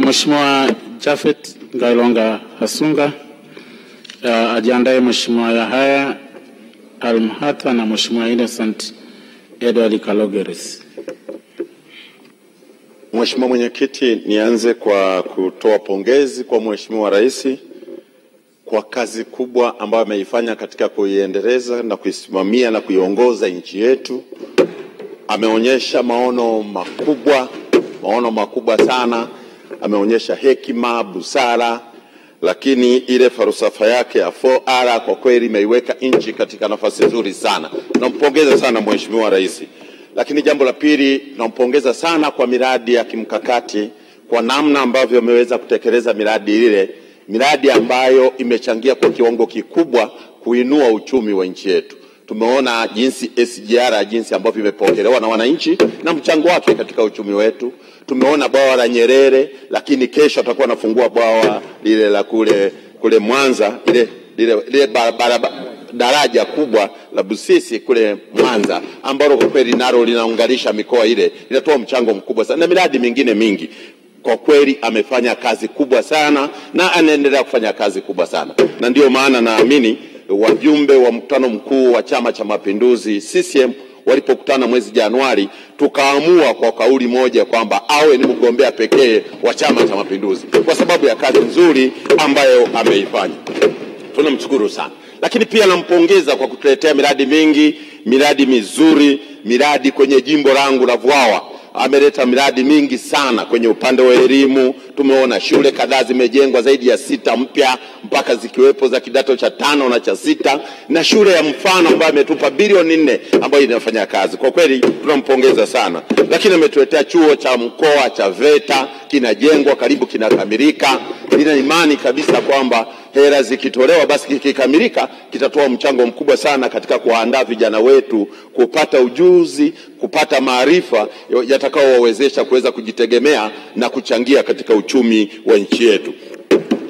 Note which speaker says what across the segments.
Speaker 1: Mheshimiwa Japhet Ngailonga Hasunga, ajiandae Mheshimiwa Yahaya Al-Mhata na Mheshimiwa Innocent Edward Kalogeres.
Speaker 2: Mheshimiwa Mwenyekiti, nianze kwa kutoa pongezi kwa Mheshimiwa Rais kwa kazi kubwa ambayo ameifanya katika kuiendeleza na kuisimamia na kuiongoza nchi yetu. Ameonyesha maono makubwa sana. Ameonyesha hekima, busara, lakini ile falsafa yake ya 4R kwa kweli imeiweka nchi katika nafasi nzuri sana. Nampongeza sana Mheshimiwa Rais. Lakini jambo la pili, nampongeza sana kwa miradi ya kimkakati, kwa namna ambavyo ameweza kutekeleza miradi ile, miradi ambayo imechangia kwa kiwango kikubwa kuinua uchumi wa nchi yetu. Tumeona jinsi SGR jinsi ambavyo imepokelewa na wananchi na mchango wake katika uchumi wetu. Tumeona bwawa la Nyerere, lakini kesho atakuwa anafungua bwawa lile la kule Mwanza, ile daraja kubwa la Busisi kule Mwanza, ambalo kwa kweli nalo linaunganisha mikoa ile, linatoa mchango mkubwa sana, na miradi mingine mingi. Kwa kweli amefanya kazi kubwa sana na anaendelea kufanya kazi kubwa sana, na ndio maana naamini wajumbe wa mkutano mkuu wa Chama cha Mapinduzi CCM walipokutana mwezi Januari, tukaamua kwa kauli moja kwamba awe ni mgombea pekee wa Chama cha Mapinduzi kwa sababu ya kazi nzuri ambayo ameifanya. Tunamshukuru sana. Lakini pia nampongeza kwa kutuletea miradi mingi, miradi mizuri, miradi kwenye jimbo langu la Vwawa. Ameleta miradi mingi sana kwenye upande wa elimu. Tumeona shule kadhaa zimejengwa, zaidi ya 6 mpya, mpaka zikiwepo za kidato cha 5 na cha 6, na shule ya mfano ambayo ametupa bilioni 4 ambayo inafanya kazi. Kwa kweli tunampongeza sana. Lakini ametuletea chuo cha mkoa cha VETA, kinajengwa, karibu kinakamilika. Nina imani kabisa kwamba hela zikitolewa basi kikikamilika kitatoa mchango mkubwa sana katika kuandaa vijana wetu kupata ujuzi, kupata maarifa yatakaowawezesha kuweza kujitegemea na kuchangia katika uchumi wa nchi yetu.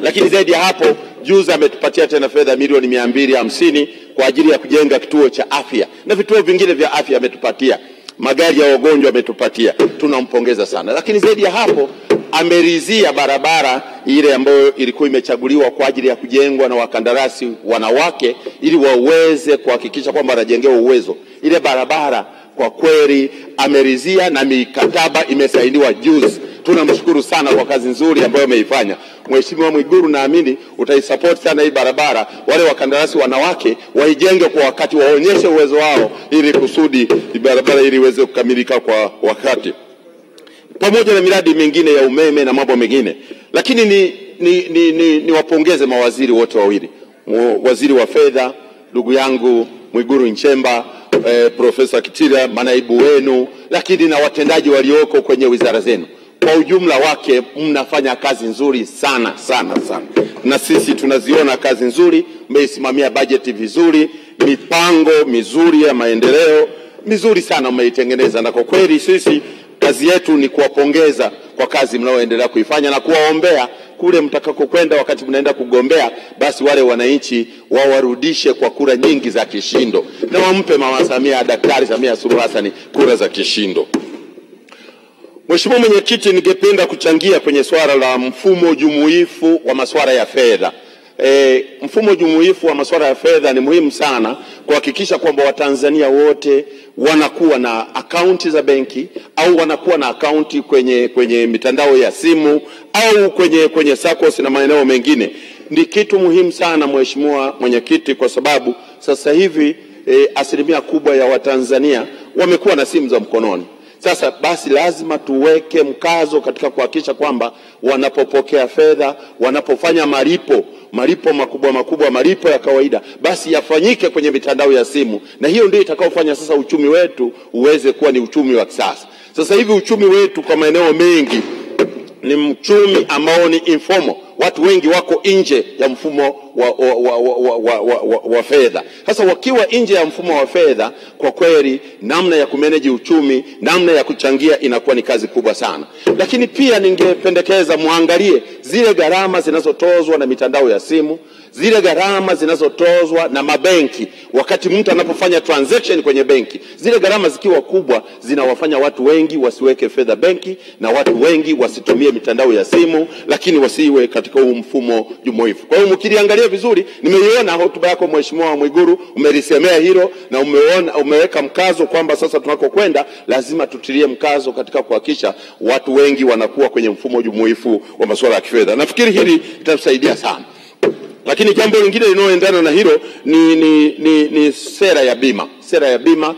Speaker 2: Lakini zaidi ya hapo, juzi ametupatia tena fedha milioni 250 kwa ajili ya kujenga kituo cha afya, na vituo vingine vya afya ametupatia, magari ya wagonjwa ametupatia. Tunampongeza sana. Lakini zaidi ya hapo, ameridhia barabara ile ambayo ilikuwa imechaguliwa kwa ajili ya kujengwa na wakandarasi wanawake, ili waweze kuhakikisha kwamba wanajengewa uwezo. Ile barabara kwa kweli ameridhia na mikataba imesainiwa juzi. Tunamshukuru sana kwa kazi nzuri ambayo ameifanya. Mheshimiwa Mwiguru, naamini utaisupport sana hii barabara. Wale wakandarasi wanawake waijenge kwa wakati, waonyeshe uwezo wao, ili kusudi barabara ili iweze kukamilika kwa wakati, pamoja na miradi mingine ya umeme na mambo mengine. Lakini ni wapongeze mawaziri wote wawili, waziri wa fedha ndugu yangu Mwiguru Nchemba, Profesa Kitila, manaibu wenu, lakini na watendaji walioko kwenye wizara zenu. Kwa ujumla wake mnafanya kazi nzuri sana sana sana, na sisi tunaziona kazi nzuri. Mmeisimamia bajeti vizuri, mipango mizuri ya maendeleo mizuri sana mmeitengeneza, na kwa kweli sisi kazi yetu ni kuwapongeza kwa kazi mnaoendelea kuifanya na kuwaombea kule mtakakokwenda wakati mnaenda kugombea, basi wale wananchi wawarudishe kwa kura nyingi za kishindo, na wampe Mama Samia, Daktari Samia Suluhu Hassan kura za kishindo. Mheshimiwa Mwenyekiti, ningependa kuchangia kwenye swala la mfumo jumuifu wa masuala ya fedha. Mfumo jumuifu wa masuala ya fedha ni muhimu sana kuhakikisha kwamba Watanzania wote wanakuwa na akaunti za benki, au wanakuwa na akaunti kwenye mitandao ya simu, au kwenye SACCOS na maeneo mengine. Ni kitu muhimu sana Mheshimiwa Mwenyekiti, kwa sababu sasa hivi asilimia kubwa ya Watanzania wamekuwa na simu za mkononi. Sasa basi lazima tuweke mkazo katika kuhakikisha kwamba wanapopokea fedha, wanapofanya malipo makubwa, malipo ya kawaida, basi yafanyike kwenye mitandao ya simu, na hiyo ndio itakaofanya sasa uchumi wetu uweze kuwa ni uchumi wa kisasa. Sasa hivi uchumi wetu kwa maeneo mengi ni uchumi ambao ni informal. Watu wengi wako nje ya mfumo wa fedha. Sasa wakiwa nje ya mfumo wa fedha, kwa kweli namna ya kumanage uchumi, namna ya kuchangia inakuwa ni kazi kubwa sana. Lakini pia ningependekeza muangalie zile gharama zinazotozwa na mitandao ya simu, zile gharama zinazotozwa na mabenki wakati mtu anapofanya transaction kwenye benki. Zile gharama zikiwa kubwa zinawafanya watu wengi wasiweke fedha benki, na watu wengi wasitumie mitandao ya simu, lakini wasiwe katika huu mfumo jumuifu. Kwa hiyo mkiliangalia vizuri, nimeiona hotuba yako Mheshimiwa Mwigulu, umelisemea hilo na umeweka mkazo kwamba sasa tunakokwenda lazima tutilie mkazo katika kuhakikisha watu wengi wanakuwa kwenye mfumo jumuifu wa masuala ya kifedha. Nafikiri hili litatusaidia sana. Lakini jambo lingine linaloendana na hilo ni sera ya bima. Sera ya bima,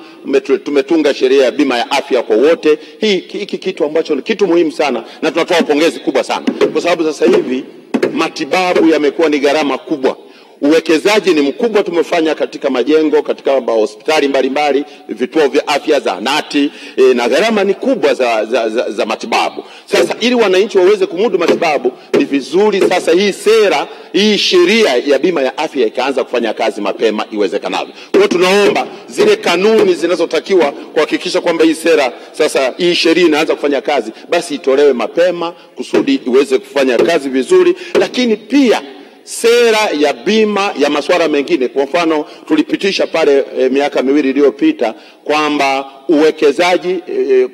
Speaker 2: tumetunga sheria ya bima ya afya kwa wote. Hiki kitu ambacho ni kitu muhimu sana, na tunatoa pongezi kubwa sana, kwa sababu sasa hivi matibabu yamekuwa ni gharama kubwa. Uwekezaji ni mkubwa tumefanya katika majengo, katika hospitali mbalimbali, vituo vya afya, zahanati, na gharama ni kubwa za matibabu. Sasa ili wananchi waweze kumudu matibabu, ni vizuri sasa hii sheria ya bima ya afya ikaanza kufanya kazi mapema iwezekanavyo. Kwa hiyo tunaomba zile kanuni zinazotakiwa kuhakikisha kwamba hii sheria inaanza kufanya kazi, basi itolewe mapema kusudi iweze kufanya kazi vizuri. Lakini pia sera ya bima ya masuala mengine, kwa mfano tulipitisha pale miaka miwili iliyopita kwamba uwekezaji,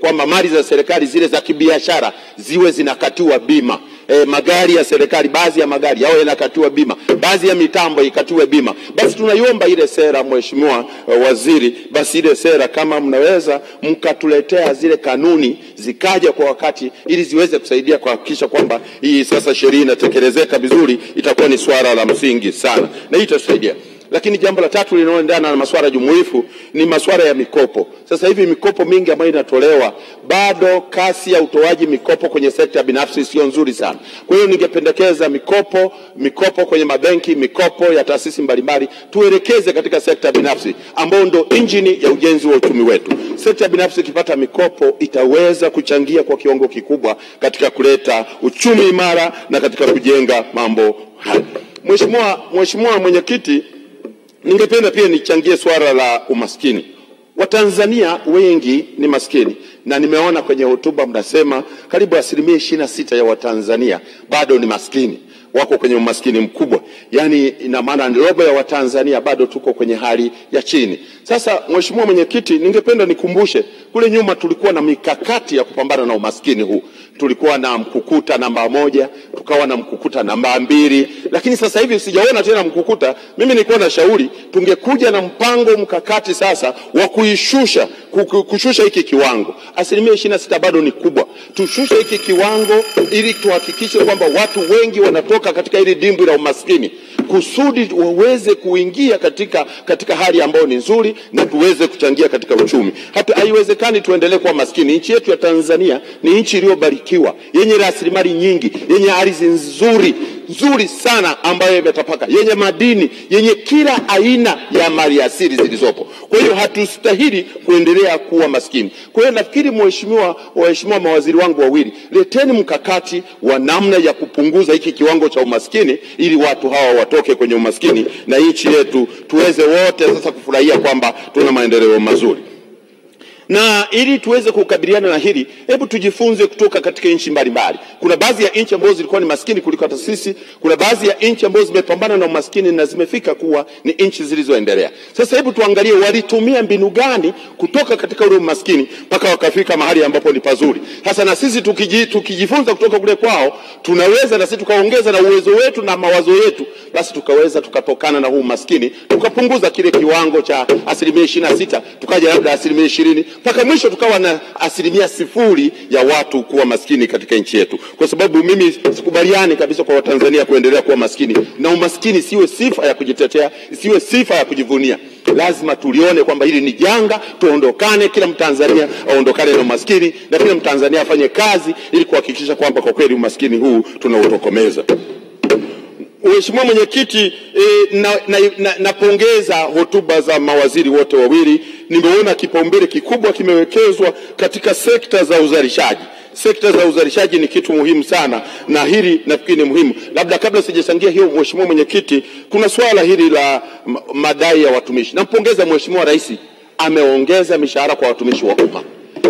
Speaker 2: kwamba mali za serikali zile za kibiashara ziwe zinakatiwa bima. Magari ya serikali, baadhi ya magari yao yanakatiwa bima, baadhi ya mitambo ikatiwe bima. Basi tunaiomba ile sera, Mheshimiwa Waziri, basi ile sera kama mnaweza mkatuletea zile kanuni zikaja kwa wakati, ili ziweze kusaidia kuhakikisha kwamba hii sasa sheria inatekelezeka vizuri, itakuwa ni swala la msingi sana, na hii itasaidia. Lakini jambo la tatu linaloendana na masuala jumuifu ni masuala ya mikopo. Sasa hivi mikopo mingi ambayo inatolewa, bado kasi ya utoaji mikopo kwenye sekta binafsi sio nzuri sana. Kwa hiyo ningependekeza mikopo kwenye mabenki, mikopo ya taasisi mbalimbali tuelekeze katika sekta binafsi, ambayo ndo injini ya ujenzi wa uchumi wetu. Sekta binafsi ikipata mikopo itaweza kuchangia kwa kiwango kikubwa katika kuleta uchumi imara na katika kujenga mambo haya. Mheshimiwa Mwenyekiti, ningependa pia nichangie swala la umaskini. Watanzania wengi ni maskini, na nimeona kwenye hotuba mnasema karibu 26% ya Watanzania bado ni maskini, wako kwenye umaskini mkubwa. Yani ina maana robo ya Watanzania bado tuko kwenye hali ya chini. Sasa Mheshimiwa Mwenyekiti, ningependa nikumbushe kule nyuma tulikuwa na mikakati ya kupambana na umaskini huu. Tulikuwa na mkukuta namba 1, tukawa na mkukuta namba 2, lakini sasa hivi sijaona tena mkukuta. Mimi nilikuwa na shauri tungekuja na mpango mkakati sasa wa kushusha hiki kiwango. 26% bado ni kubwa. Tushushe hiki kiwango ili tuhakikishe kwamba watu wengi wanatoka katika hili dimbwi la umaskini, kusudi waweze kuingia katika hali ambayo ni nzuri na tuweze kuchangia katika uchumi. Haiwezekani tuendelee kuwa maskini. Nchi yetu ya Tanzania ni nchi iliyobarikiwa, yenye rasilimali nyingi, yenye ardhi nzuri sana ambayo imetapaka, yenye madini, yenye kila aina ya maliasili zilizopo. Kwa hiyo hatustahili kuendelea kuwa maskini. Kwa hiyo nafikiri waheshimiwa mawaziri wangu wawili, leteni mkakati wa namna ya kupunguza hiki kiwango cha umaskini, ili watu hawa watoke kwenye umaskini na nchi yetu tuweze wote sasa kufurahia kwamba tuna maendeleo mazuri. Na ili tuweze kukabiliana na hili, hebu tujifunze kutoka katika nchi mbalimbali. Kuna baadhi ya nchi ambazo zilikuwa ni maskini kuliko hata sisi, kuna baadhi ya nchi ambazo zimepambana na umaskini na zimefika kuwa ni nchi zilizoendelea. Sasa hebu tuangalie walitumia mbinu gani kutoka katika ule umaskini mpaka wakafika mahali ambapo ni pazuri. Sasa na sisi tukijifunza kutoka kule kwao, tunaweza na sisi tukaongeza na uwezo wetu na mawazo yetu, basi tukaweza tukatokana na huu umaskini, tukapunguza kile kiwango cha 26%, tukaja labda 20%, mpaka mwisho tukawa na 0% ya watu kuwa maskini katika nchi yetu. Kwa sababu mimi sikubaliani kabisa kwa Watanzania kuendelea kuwa maskini, na umaskini siwe sifa ya kujitetea, siwe sifa ya kujivunia. Lazima tulione kwamba hili ni janga, tuondokane, kila Mtanzania aondokane na umaskini, na kila Mtanzania afanye kazi ili kuhakikisha kwamba kwa kweli umaskini huu tunautokomeza. Mheshimiwa Mwenyekiti, napongeza hotuba za mawaziri wote wawili. Nimeona kipaumbele kikubwa kimewekezwa katika sekta za uzalishaji. sekta za uzalishaji ni kitu muhimu sana, na hili nafikiri ni muhimu. Labda kabla sijachangia hiyo, Mheshimiwa Mwenyekiti, kuna swala hili la madai ya watumishi. Nampongeza Mheshimiwa Rais, ameongeza mishahara kwa watumishi wa umma.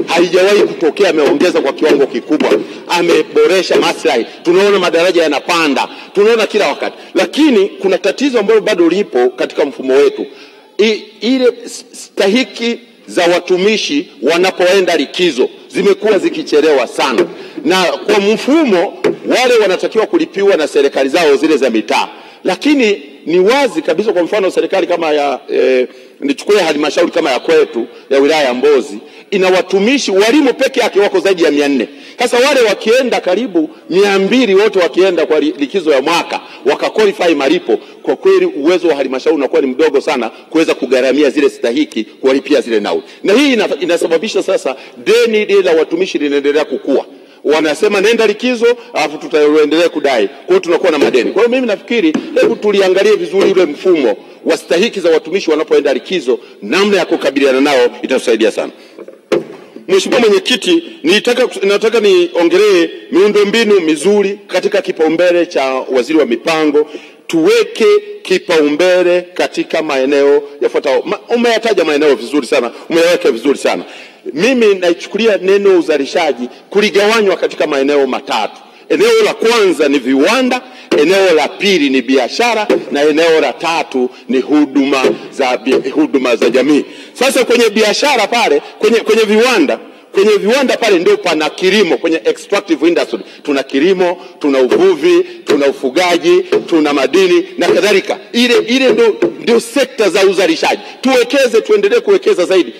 Speaker 2: Haijawahi kutokea, ameongeza kwa kiwango kikubwa, ameboresha maslahi, tunaona madaraja yanapanda, tunaona kila wakati. Lakini kuna tatizo ambalo bado lipo katika mfumo wetu. Ile stahiki za watumishi wanapoenda likizo zimekuwa zikichelewa sana, na kwa mfumo wale wanatakiwa kulipiwa na serikali zao zile za mitaa. Lakini ni wazi kabisa, kwa mfano serikali kama ya nichukue halmashauri kama ya kwetu ya wilaya ya Mbozi, ina watumishi walimu peke yake wako zaidi ya 400. Sasa wale wakienda karibu 200 wote wakienda kwa likizo ya mwaka wakaqualify malipo, kwa kweli uwezo wa halmashauri unakuwa ni mdogo sana kuweza kugharamia zile stahiki, kuwalipia zile nauli. Na hii inasababisha sasa deni la watumishi linaendelea kukua. Wanasema nenda likizo alafu tutaendelea kudai, kwa hiyo tunakuwa na madeni. Kwa hiyo mimi nafikiri hebu tuliangalie vizuri ule mfumo wa stahiki za watumishi wanapoenda likizo, namna ya kukabiliana nao itatusaidia sana. Mheshimiwa Mwenyekiti, nataka niongelee miundombinu mizuri katika kipaumbele cha Waziri wa Mipango. Tuweke kipaumbele katika maeneo yafuatayo. Umeyataja maeneo vizuri sana, umeyaweka vizuri sana. Mimi naichukulia neno uzalishaji kuligawanywa katika maeneo matatu. Eneo la kwanza ni viwanda, eneo la pili ni biashara, na eneo la tatu ni huduma za jamii. Sasa kwenye biashara pale, kwenye viwanda pale ndio pana kilimo. Kwenye extractive industry tuna kilimo, tuna uvuvi, tuna ufugaji, tuna madini na kadhalika. Ile ndio sekta za uzalishaji. Tuwekeze, tuendelee kuwekeza zaidi.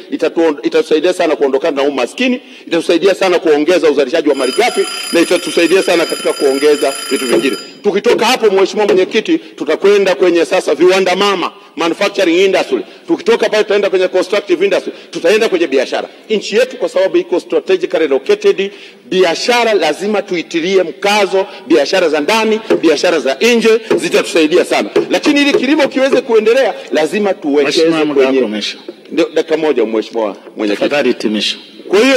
Speaker 2: Itatusaidia sana kuondokana na umaskini, itatusaidia sana kuongeza uzalishaji wa malighafi, na itatusaidia sana katika kuongeza vitu vingine. Tukitoka hapo, Mheshimiwa Mwenyekiti, tutakwenda kwenye sasa viwanda mama, manufacturing industry. Tukitoka pale tutaenda kwenye constructive industry, tutaenda kwenye biashara. Nchi yetu kwa sababu iko strategically located, biashara lazima tuitilie mkazo. Biashara za ndani, biashara za nje zitatusaidia sana. Lakini ili kilimo kiweze kuendelea lazima tuwekeze kwenye. Dakika moja Mheshimiwa Mwenyekiti.
Speaker 1: Tafadhali hitimisha.
Speaker 2: Kwa hiyo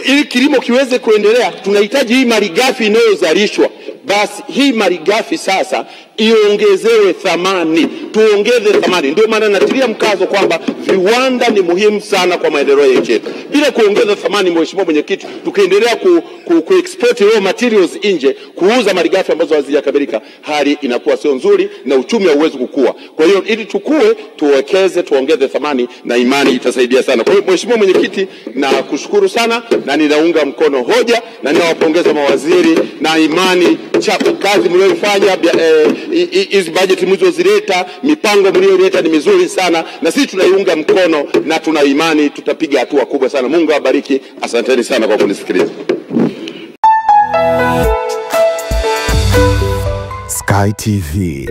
Speaker 2: ili kilimo kiweze kuendelea tunahitaji hii malighafi inayozalishwa. Basi hii malighafi sasa iongezewe thamani, tuongeze thamani. Ndio maana natilia mkazo kwamba viwanda ni muhimu sana kwa maendeleo ya nchi yetu. Bila kuongeza thamani, Mheshimiwa Mwenyekiti, tukiendelea export raw materials nje, kuuza malighafi ambazo hazijakamilika, hali inakuwa sio nzuri na uchumi hauwezi kukua. Kwa hiyo ili tukue, tuwekeze, tuongeze thamani, na imani itasaidia sana. Kwa hiyo Mheshimiwa Mwenyekiti, na kushukuru sana, na ninaunga mkono hoja, na ninawapongeza mawaziri, na imani kazi mlioifanya, hizi budget mlizozileta, mipango mlioleta ni mizuri sana, na sisi tunaiunga mkono na tuna imani tutapiga hatua kubwa sana. Mungu awabariki. Asanteni sana kwa kunisikiliza.
Speaker 3: Sky TV.